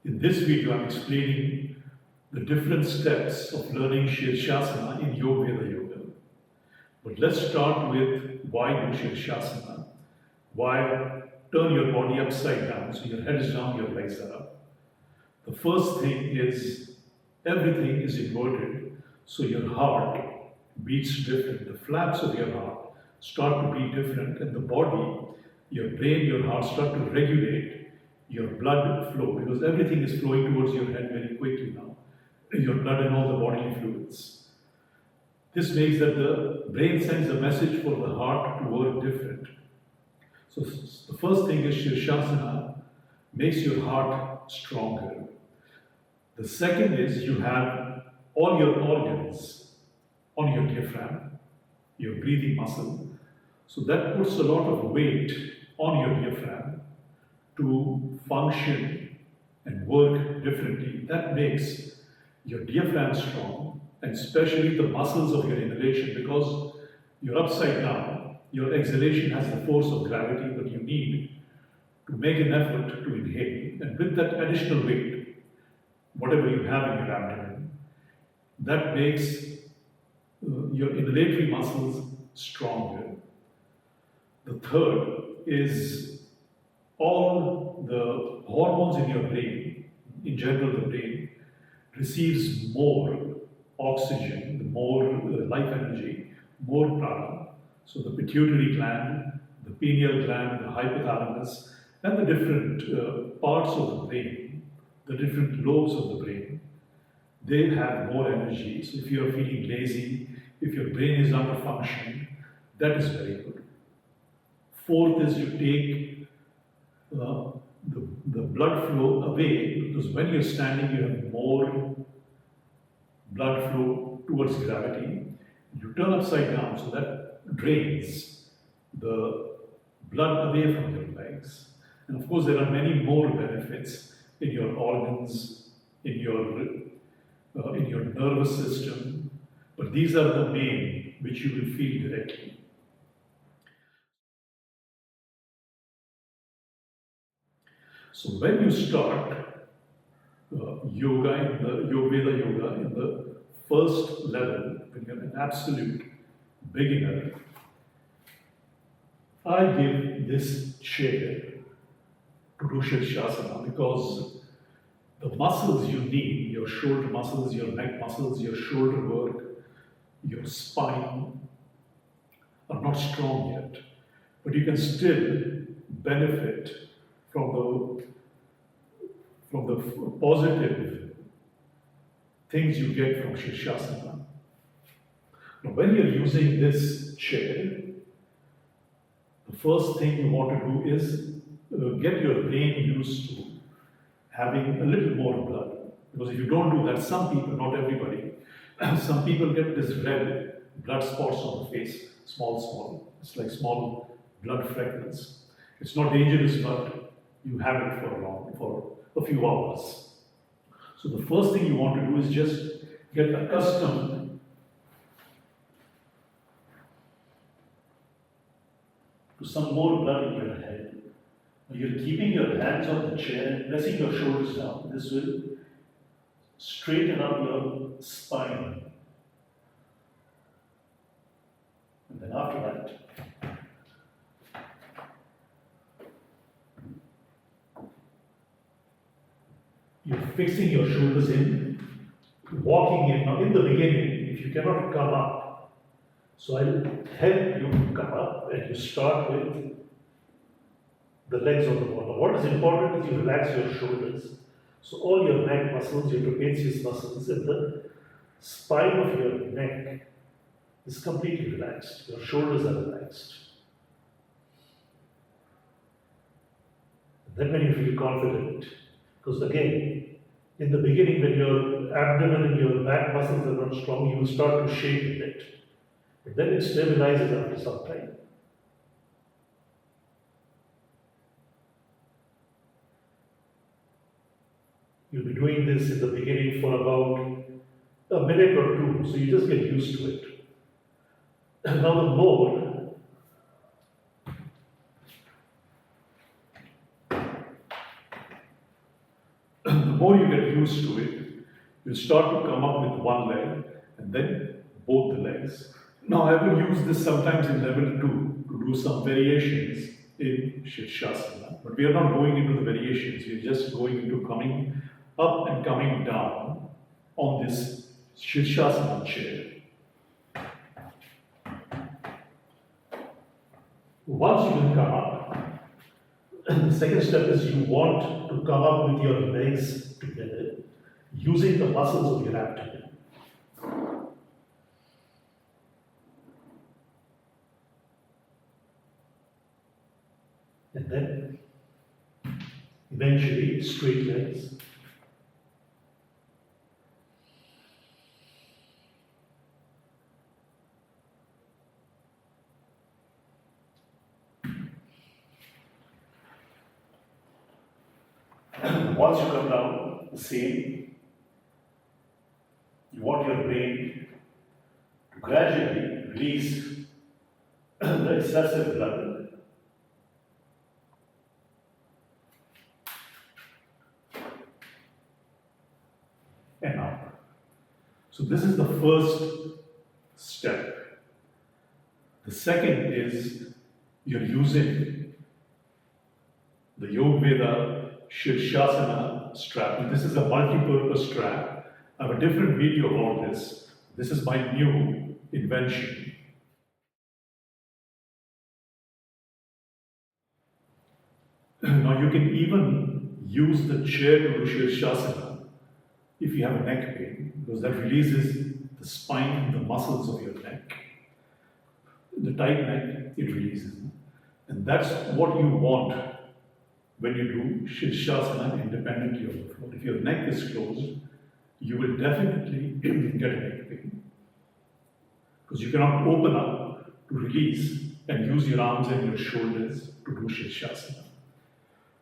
In this video, I'm explaining the different steps of learning Sirsasana in Yogveda Yoga. But let's start with why do Sirsasana? Why turn your body upside down, so your head is down, your legs are up. The first thing is everything is inverted, so your heart beats different. The flaps of your heart start to beat different, and the body, your brain, your heart start to regulate your blood flow, because everything is flowing towards your head very quickly now. Your blood and all the bodily fluids. This makes that the brain sends a message for the heart to work different. So the first thing is Sirsasana makes your heart stronger. The second is you have all your organs on your diaphragm, your breathing muscle. So that puts a lot of weight on your diaphragm to function and work differently. That makes your diaphragm strong, and especially the muscles of your inhalation, because you're upside down, your exhalation has the force of gravity that you need to make an effort to inhale. And with that additional weight, whatever you have in your abdomen, that makes your inhalatory muscles stronger. The third is all the hormones in your brain, in general the brain, receives more oxygen, more life energy, more prana. So the pituitary gland, the pineal gland, the hypothalamus, and the different parts of the brain, the different lobes of the brain, they have more energy. So if you are feeling lazy, if your brain is under function, that is very good. Fourth is you take the blood flow away, because when you're standing, you have more blood flow towards gravity. You turn upside down, so that drains the blood away from your legs. And of course, there are many more benefits in your organs, in your nervous system, but these are the main which you will feel directly. So when you start yoga, in the Yogveda Yoga, in the first level, when you're an absolute beginner, I give this chair to do Sirsasana, because the muscles you need, your shoulder muscles, your neck muscles, your shoulder work, your spine, are not strong yet. But you can still benefit from the positive things you get from Sirsasana. Now, when you're using this chair, the first thing you want to do is get your brain used to having a little more blood. Because if you don't do that, some people, not everybody, some people get this red blood spots on the face, small. It's like small blood freckles. It's not dangerous, but you have it for a few hours. So the first thing you want to do is just get accustomed to some more blood in your head. You're keeping your hands on the chair and pressing your shoulders down. This will straighten up your spine. And then after that, you're fixing your shoulders in, walking in. Now in the beginning, if you cannot come up, so I'll help you come up, and you start with the legs on the wall. What is important is you relax your shoulders. So all your neck muscles, your trapezius muscles, and the spine of your neck is completely relaxed. Your shoulders are relaxed. Then when you feel confident, because again, in the beginning when your abdomen and your back muscles are not strong, you will start to shake a bit. But then it stabilizes after some time. You'll be doing this in the beginning for about a minute or two, so you just get used to it. And now the more you get used to it, you start to come up with one leg and then both the legs. Now I will use this sometimes in level 2 to do some variations in Sirsasana, but we are not going into the variations, we are just going into coming up and coming down on this Sirsasana chair. Once you can come up, the second step is you want to come up with your legs together using the muscles of your abdomen. And then eventually straight legs. Once you come down, the same, you want your brain to gradually release the excessive blood. And out. So this is the first step. The second is you're using the Yogveda Sirsasana strap. And this is a multi-purpose strap. I have a different video about this. This is my new invention. Now you can even use the chair to do Sirsasana if you have a neck pain, because that releases the spine and the muscles of your neck. The tight neck, it releases. And that's what you want when you do Sirsasana independently on the floor. If your neck is closed, you will definitely get a neck pain. Because you cannot open up to release and use your arms and your shoulders to do Sirsasana.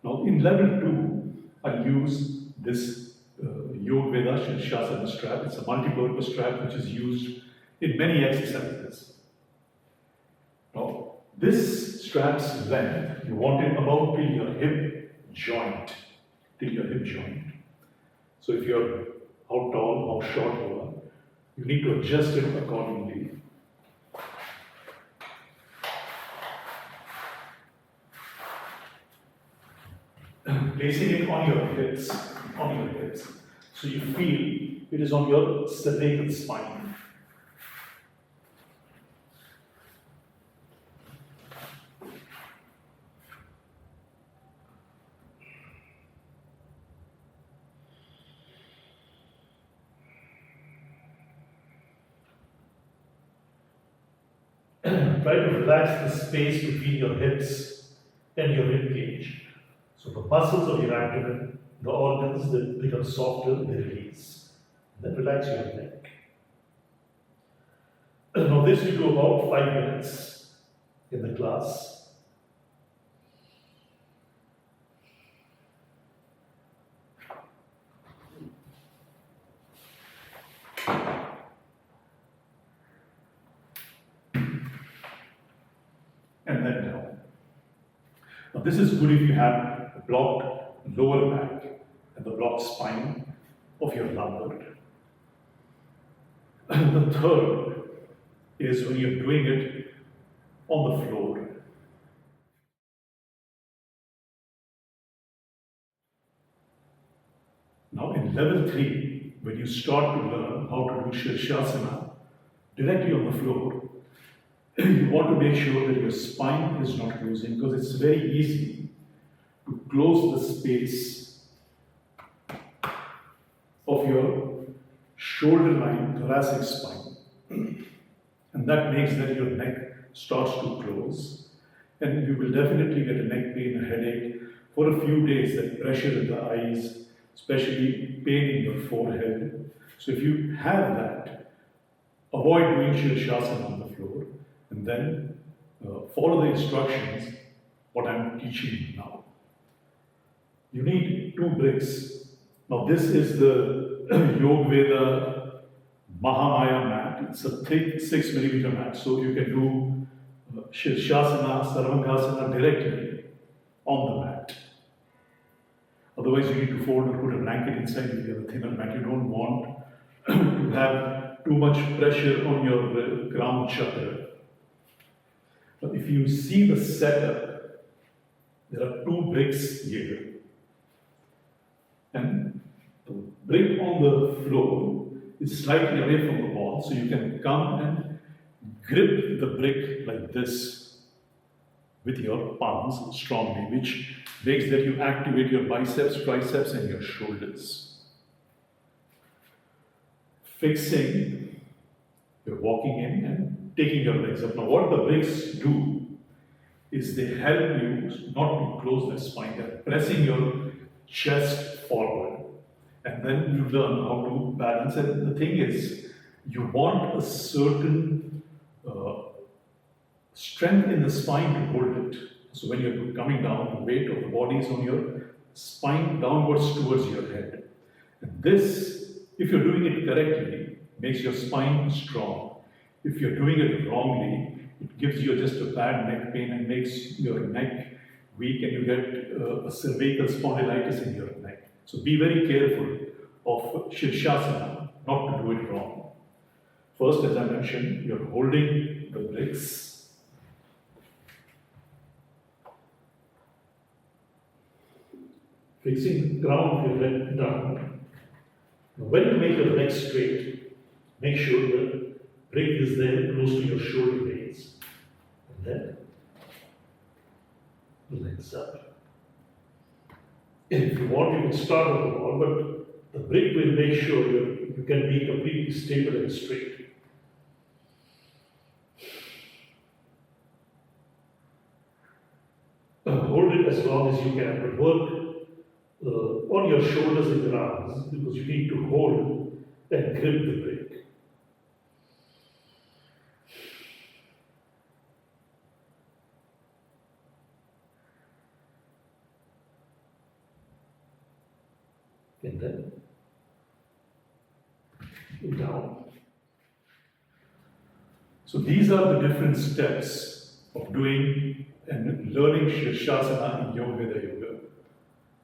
Now in level 2, I use this Yogveda Sirsasana strap. It's a multi-purpose strap which is used in many exercises. Now, this strap's length, you want it about till your hip joint. So if you're how tall, how short you are, you need to adjust it accordingly. Placing it on your hips, so you feel it is on your cervical spine. Try to relax the space between your hips and your rib cage. So the muscles of your abdomen, the organs that become softer, they release. Then relax your neck. Now this we do about 5 minutes in the class. And then down. Now this is good if you have a blocked lower back and the blocked spine of your lumbar. And the third is when you're doing it on the floor. Now in level 3, when you start to learn how to do Sirsasana directly on the floor, you want to make sure that your spine is not closing, because it's very easy to close the space of your shoulder line, thoracic spine. And that makes that your neck starts to close. And you will definitely get a neck pain, a headache for a few days, that pressure in the eyes, especially pain in your forehead. So if you have that, avoid doing Sirsasana on the floor. And then follow the instructions, what I'm teaching you now. You need 2 bricks. Now this is the Yogveda Mahamaya mat. It's a thick 6mm mat. So you can do Sirsasana, Sarvangasana directly on the mat. Otherwise, you need to fold or put a blanket inside if you have a thinner mat. You don't want to have too much pressure on your ground chakra. But if you see the setup, there are two bricks here. And the brick on the floor is slightly away from the wall, so you can come and grip the brick like this with your palms strongly, which makes that you activate your biceps, triceps, and your shoulders. Fixing, you're walking in and taking your legs up. Now, what the bricks do is they help you not to close the spine. They're pressing your chest forward, and then you learn how to balance. And the thing is, you want a certain strength in the spine to hold it. So when you're coming down, the weight of the body is on your spine downwards towards your head. And this, if you're doing it correctly, makes your spine strong. If you're doing it wrongly, it gives you just a bad neck pain and makes your neck weak, and you get a cervical spondylitis in your neck. So be very careful of Sirsasana, not to do it wrong. First, as I mentioned, you're holding the bricks. Fixing the crown of your head down. Now, when you make your leg straight, make sure the brick is there close to your shoulder blades. And then the legs up. And if you want, you can start on the wall, but the brick will make sure you can be completely stable and straight. Hold it as long as you can, but work on your shoulders and your arms, because you need to hold and grip the brick. And then down. So these are the different steps of doing and learning Sirsasana in Yogveda Yoga.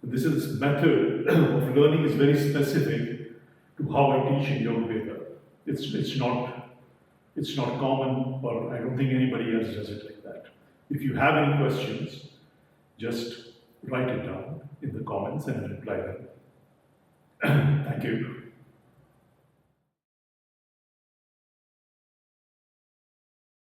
This is method of learning is very specific to how I teach in Yogveda. It's not common, or I don't think anybody else does it like that. If you have any questions, just write it down in the comments and I'll reply them. Thank you.